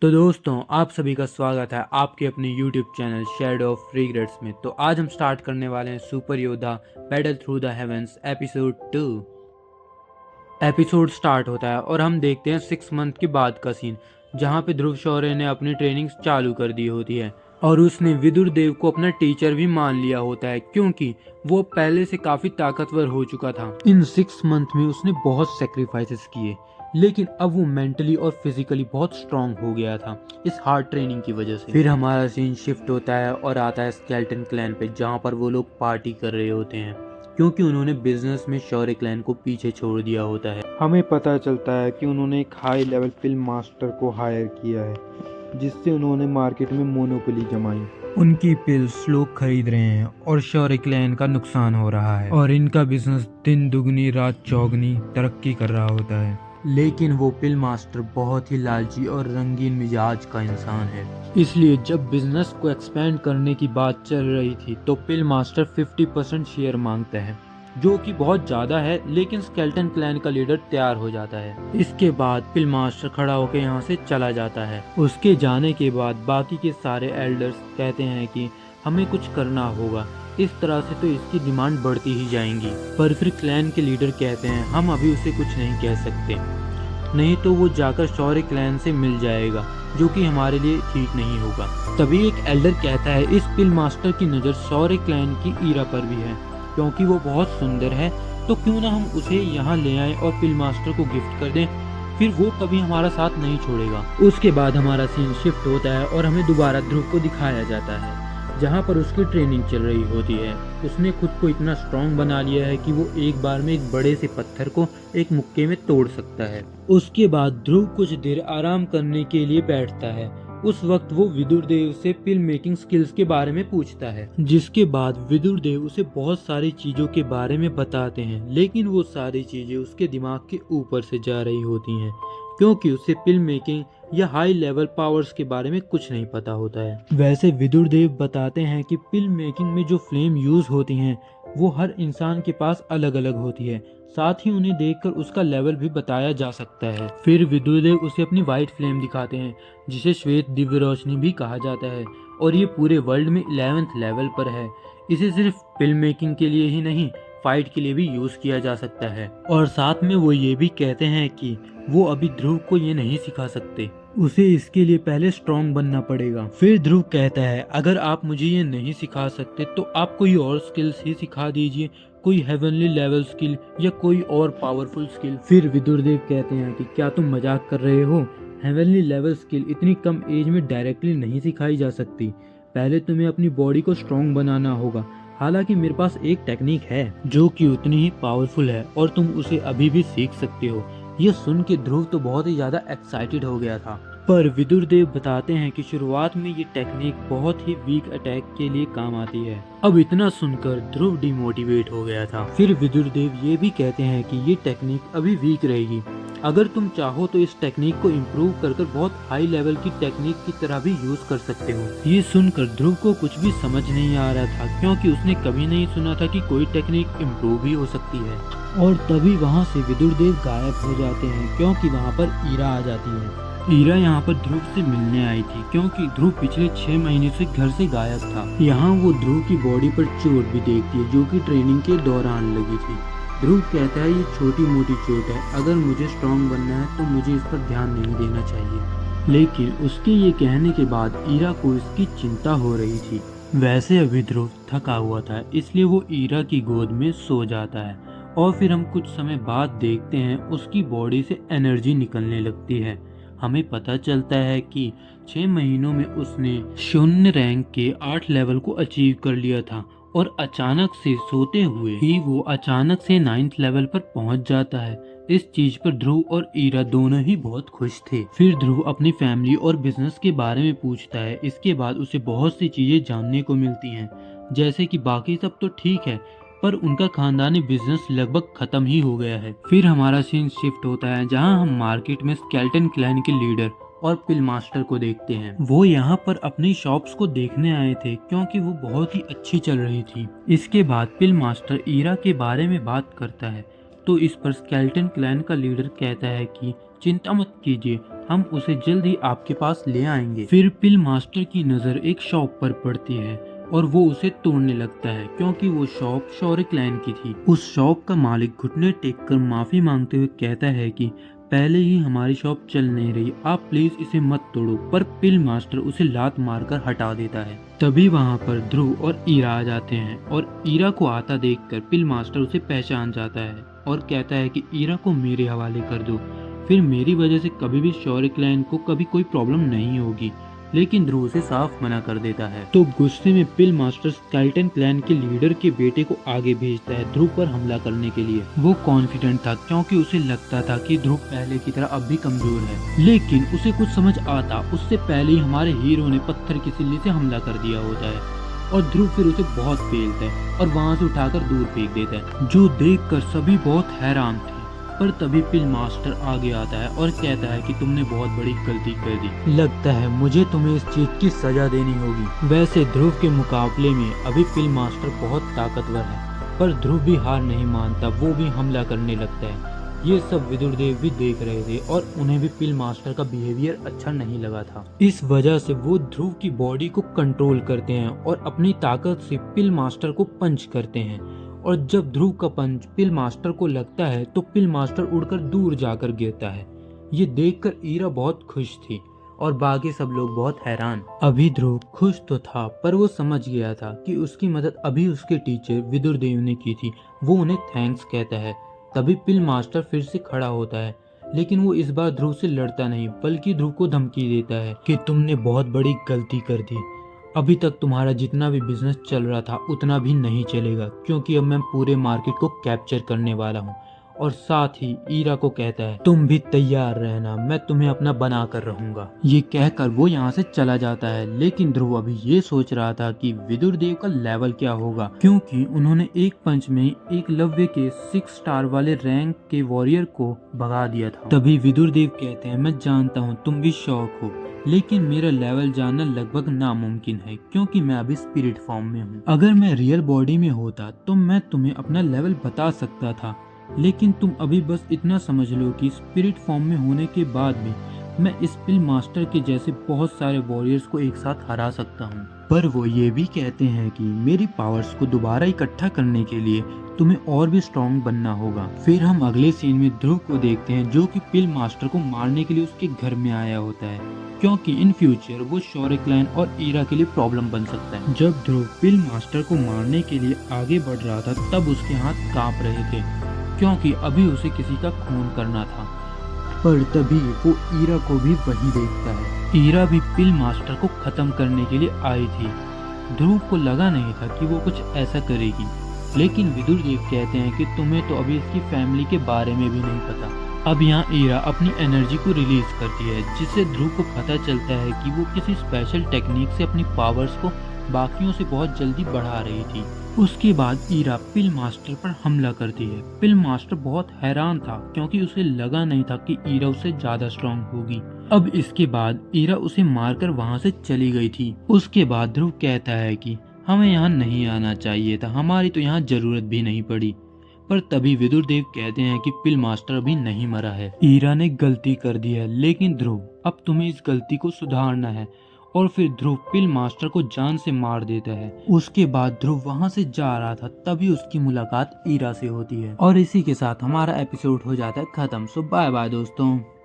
तो दोस्तों आप सभी का स्वागत है आपके अपने YouTube channel shadow of regrets में। तो आज हम स्टार्ट करने वाले हैं सुपर योद्धा battle through the heavens episode 2। Episode start होता है और हम देखते हैं 6 मंथ के बाद का सीन, जहां पे ध्रुव शौर्य ने अपनी ट्रेनिंग चालू कर दी होती है और उसने विदुर देव को अपना टीचर भी मान लिया होता है, क्योंकि वो पहले से काफी ताकतवर हो चुका था। इन 6 मंथ में उसने बहुत सेक्रीफाइसेस किए, लेकिन अब वो मेंटली और फिजिकली बहुत स्ट्रांग हो गया था इस हार्ड ट्रेनिंग की वजह से। फिर हमारा सीन शिफ्ट होता है और आता है स्केलेटन क्लैन पे, जहाँ पर वो लोग पार्टी कर रहे होते हैं क्योंकि उन्होंने बिजनेस में शौर्य क्लैन को पीछे छोड़ दिया होता है। हमें पता चलता है कि उन्होंने एक हाई लेवल फिल्म मास्टर को हायर किया है, जिससे उन्होंने मार्केट में मोनोपोली जमाई। उनकी पिल्स लोग खरीद रहे हैं और शौर्य क्लैन का नुकसान हो रहा है और इनका बिजनेस दिन दुगनी रात चौगनी तरक्की कर रहा होता है। लेकिन वो पिल मास्टर बहुत ही लालची और रंगीन मिजाज का इंसान है, इसलिए जब बिजनेस को एक्सपेंड करने की बात चल रही थी तो पिल मास्टर 50% शेयर मांगता है, जो कि बहुत ज्यादा है। लेकिन स्केलेटन क्लैन का लीडर तैयार हो जाता है। इसके बाद पिल मास्टर खड़ा होकर यहाँ से चला जाता है। उसके जाने के बाद बाकी के सारे एल्डर्स कहते हैं कि हमें कुछ करना होगा, इस तरह से तो इसकी डिमांड बढ़ती ही जाएंगी। पर फिर क्लैन के लीडर कहते हैं हम अभी उसे कुछ नहीं कह सकते, नहीं तो वो जाकर शौर्य क्लैन से मिल जाएगा, जो कि हमारे लिए ठीक नहीं होगा। तभी एक एल्डर कहता है इस पिल मास्टर की नज़र शौर्य क्लैन की ईरा पर भी है, क्योंकि वो बहुत सुंदर है, तो क्यों ना हम उसे यहाँ ले आए और पिल मास्टर को गिफ्ट कर दें, फिर वो कभी हमारा साथ नहीं छोड़ेगा। उसके बाद हमारा सीन शिफ्ट होता है और हमें दोबारा ध्रुव को दिखाया जाता है, जहाँ पर उसकी ट्रेनिंग चल रही होती है। उसने खुद को इतना स्ट्रांग बना लिया है कि वो एक बार में एक बड़े से पत्थर को एक मुक्के में तोड़ सकता है। उसके बाद ध्रुव कुछ देर आराम करने के लिए बैठता है। उस वक्त वो विदुर देव से फिल्म मेकिंग स्किल्स के बारे में पूछता है, जिसके बाद विदुर देव उसे बहुत सारी चीजों के बारे में बताते हैं, लेकिन वो सारी चीजें उसके दिमाग के ऊपर से जा रही होती हैं, क्योंकि उसे फिल्म मेकिंग या हाई लेवल पावर्स के बारे में कुछ नहीं पता होता है। वैसे विदुर देव बताते हैं कि फिल्म मेकिंग में जो फ्लेम यूज होती हैं वो हर इंसान के पास अलग अलग होती है, साथ ही उन्हें देखकर उसका लेवल भी बताया जा सकता है। फिर विदुर देव उसे अपनी व्हाइट फ्लेम दिखाते हैं, जिसे श्वेत दिव्य रोशनी भी कहा जाता है, और ये पूरे वर्ल्ड में 11th लेवल पर है। इसे सिर्फ फिल्म मेकिंग के लिए ही नहीं, फाइट के लिए भी यूज किया जा सकता है। और साथ में वो ये भी कहते हैं कि वो अभी ध्रुव को ये नहीं सिखा सकते, उसे इसके लिए पहले स्ट्रॉन्ग बनना पड़ेगा। फिर ध्रुव कहता है अगर आप मुझे ये नहीं सिखा सकते तो आप कोई और स्किल्स ही सिखा दीजिए, कोई हेवनली लेवल स्किल या कोई और पावरफुल स्किल। फिर विदुर देव कहते हैं कि क्या तुम मजाक कर रहे हो, हेवनली लेवल स्किल इतनी कम एज में डायरेक्टली नहीं सिखाई जा सकती, पहले तुम्हें अपनी बॉडी को स्ट्रॉन्ग बनाना होगा। हालांकि मेरे पास एक टेक्निक है जो कि उतनी ही पावरफुल है और तुम उसे अभी भी सीख सकते हो। ये सुन के ध्रुव तो बहुत ही ज्यादा एक्साइटेड हो गया था, पर विदुर देव बताते हैं कि शुरुआत में ये टेक्निक बहुत ही वीक अटैक के लिए काम आती है। अब इतना सुनकर ध्रुव डिमोटिवेट हो गया था। फिर विदुर देव ये भी कहते हैं कि ये टेक्निक अभी वीक रहेगी, अगर तुम चाहो तो इस टेक्निक को इम्प्रूव कर बहुत हाई लेवल की टेक्निक की तरह भी यूज कर सकते हो। ये सुनकर ध्रुव को कुछ भी समझ नहीं आ रहा था, क्योंकि उसने कभी नहीं सुना था कि कोई टेक्निक इम्प्रूव भी हो सकती है। और तभी वहाँ से विदुर देव गायब हो जाते हैं, क्योंकि वहाँ पर ईरा आ जाती है। ईरा यहाँ पर ध्रुव से मिलने आई थी, क्योंकि ध्रुव पिछले 6 महीने से घर से गायब था। यहाँ वो ध्रुव की बॉडी पर चोट भी देखती है, जो कि ट्रेनिंग के दौरान लगी थी। ध्रुव कहता है ये छोटी मोटी चोट है, अगर मुझे स्ट्रांग बनना है तो मुझे इस पर ध्यान नहीं देना चाहिए। लेकिन उसके ये कहने के बाद ईरा को इसकी चिंता हो रही थी। वैसे अभी ध्रुव थका हुआ था, इसलिए वो ईरा की गोद में सो जाता है और फिर हम कुछ समय बाद देखते हैं उसकी बॉडी से एनर्जी निकलने लगती है। हमें पता चलता है कि 6 महीनों में उसने शून्य रैंक के 8 लेवल को अचीव कर लिया था, और अचानक से सोते हुए ही वो अचानक से 9th लेवल पर पहुंच जाता है। इस चीज पर ध्रुव और ईरा दोनों ही बहुत खुश थे। फिर ध्रुव अपनी फैमिली और बिजनेस के बारे में पूछता है। इसके बाद उसे बहुत सी चीजें जानने को मिलती हैं, जैसे कि बाकी सब तो ठीक है, पर उनका खानदानी बिजनेस लगभग खत्म ही हो गया है। फिर हमारा सीन शिफ्ट होता है, जहां हम मार्केट में स्केलेटन क्लैन के लीडर और पिल मास्टर को देखते हैं। वो यहाँ पर अपनी शॉप्स को देखने आए थे, क्योंकि वो बहुत ही अच्छी चल रही थी। इसके बाद पिल मास्टर ईरा के बारे में बात करता है, तो इस पर स्केलेटन क्लैन का लीडर कहता है कि चिंता मत कीजिए, हम उसे जल्द ही आपके पास ले आएंगे। फिर पिल मास्टर की नज़र एक शॉप पर पड़ती है और वो उसे तोड़ने लगता है क्योंकि वो शॉप शौरिक लैन की थी। उस शॉप का मालिक घुटने टेक कर माफी मांगते हुए कहता है कि पहले ही हमारी शॉप चल नहीं रही, आप प्लीज इसे मत तोड़ो, पर पिल मास्टर उसे लात मारकर हटा देता है। तभी वहाँ पर ध्रुव और ईरा आ जाते हैं और ईरा को आता देखकर पिल मास्टर उसे पहचान जाता है और कहता है कि ईरा को मेरे हवाले कर दो, फिर मेरी वजह से कभी भी शौरिक लैन को कभी कोई प्रॉब्लम नहीं होगी। लेकिन ध्रुव उसे साफ मना कर देता है। तो गुस्से में पिल मास्टर स्केलेटन क्लैन के लीडर के बेटे को आगे भेजता है ध्रुव पर हमला करने के लिए। वो कॉन्फिडेंट था क्योंकि उसे लगता था कि ध्रुव पहले की तरह अब भी कमजोर है, लेकिन उसे कुछ समझ आता उससे पहले ही हमारे हीरो ने पत्थर की सिल्ली से हमला कर दिया होता है और ध्रुव फिर उसे बहुत पेलता है और वहाँ से उठाकर दूर फेंक देता है, जो देखकर सभी बहुत हैरान थे। पर तभी पिल मास्टर आगे आता है और कहता है कि तुमने बहुत बड़ी गलती कर दी, लगता है मुझे तुम्हें इस चीज की सजा देनी होगी। वैसे ध्रुव के मुकाबले में अभी पिल मास्टर बहुत ताकतवर है, पर ध्रुव भी हार नहीं मानता, वो भी हमला करने लगता है। ये सब विदुर देव भी देख रहे थे और उन्हें भी पिल मास्टर का बिहेवियर अच्छा नहीं लगा था। इस वजह से वो ध्रुव की बॉडी को कंट्रोल करते हैं और अपनी ताकत से पिल मास्टर को पंच करते हैं। और जब ध्रुव का पंच पिल मास्टर को लगता है तो पिल मास्टर उड़कर दूर जाकर गिरता है। ये देखकर ईरा बहुत खुश थी और बाकी सब लोग बहुत हैरान। अभी ध्रुव खुश तो था, पर वो समझ गया था कि उसकी मदद अभी उसके टीचर विदुर देव ने की थी। वो उन्हें थैंक्स कहता है। तभी पिल मास्टर फिर से खड़ा होता है, लेकिन वो इस बार ध्रुव से लड़ता नहीं बल्कि ध्रुव को धमकी देता है कि तुमने बहुत बड़ी गलती कर दी। अभी तक तुम्हारा जितना भी बिजनेस चल रहा था उतना भी नहीं चलेगा, क्योंकि अब मैं पूरे मार्केट को कैप्चर करने वाला हूँ। और साथ ही ईरा को कहता है तुम भी तैयार रहना, मैं तुम्हें अपना बना कर रहूंगा। ये कहकर वो यहाँ से चला जाता है, लेकिन ध्रुव अभी ये सोच रहा था कि विदुर देव का लेवल क्या होगा, क्योंकि उन्होंने एक पंच में एकलव्य के 6 स्टार वाले रैंक के वॉरियर को भगा दिया था। तभी विदुर देव कहते हैं मैं जानता हूँ तुम भी शौक हो, लेकिन मेरा लेवल जानना लगभग नामुमकिन है क्योंकि मैं अभी स्पिरिट फॉर्म में हूँ। अगर मैं रियल बॉडी में होता तो मैं तुम्हें अपना लेवल बता सकता था, लेकिन तुम अभी बस इतना समझ लो कि स्पिरिट फॉर्म में होने के बाद भी मैं इस पिल मास्टर के जैसे बहुत सारे वॉरियर्स को एक साथ हरा सकता हूँ। पर वो ये भी कहते हैं कि मेरी पावर्स को दोबारा इकट्ठा करने के लिए तुम्हें और भी स्ट्रॉन्ग बनना होगा। फिर हम अगले सीन में ध्रुव को देखते हैं जो कि पिल मास्टर को मारने के लिए उसके घर में आया होता है, क्योंकि इन फ्यूचर वो शौरिक लैन और ईरा के लिए प्रॉब्लम बन सकता है। जब ध्रुव पिल मास्टर को मारने के लिए आगे बढ़ रहा था तब उसके हाथ कांप रहे थे, क्योंकि अभी उसे किसी का खून करना था। पर तभी वो ईरा को भी वही देखता है। ईरा भी पिल मास्टर को खत्म करने के लिए आई थी। ध्रुव को लगा नहीं था कि वो कुछ ऐसा करेगी, लेकिन विदुर देव कहते हैं कि तुम्हें तो अभी इसकी फैमिली के बारे में भी नहीं पता। अब यहाँ ईरा अपनी एनर्जी को रिलीज करती है, जिससे ध्रुव को पता चलता है कि वो किसी स्पेशल टेक्निक से अपनी पावर्स को बाकियों से बहुत जल्दी बढ़ा रही थी। उसके बाद ईरा पिल मास्टर पर हमला करती है। पिल मास्टर बहुत हैरान था क्योंकि उसे लगा नहीं था कि ईरा उससे ज्यादा स्ट्रॉन्ग होगी। अब इसके बाद ईरा उसे मारकर वहाँ से चली गई थी। उसके बाद ध्रुव कहता है कि हमें यहाँ नहीं आना चाहिए था, हमारी तो यहाँ जरूरत भी नहीं पड़ी। पर तभी विदुर देव कहते हैं कि पिल मास्टर अभी नहीं मरा है, ईरा ने गलती कर दी है, लेकिन ध्रुव अब तुम्हें इस गलती को सुधारना है। और फिर ध्रुव पिल मास्टर को जान से मार देता है। उसके बाद ध्रुव वहाँ से जा रहा था, तभी उसकी मुलाकात ईरा से होती है और इसी के साथ हमारा एपिसोड हो जाता है खत्म। सो बाय बाय दोस्तों।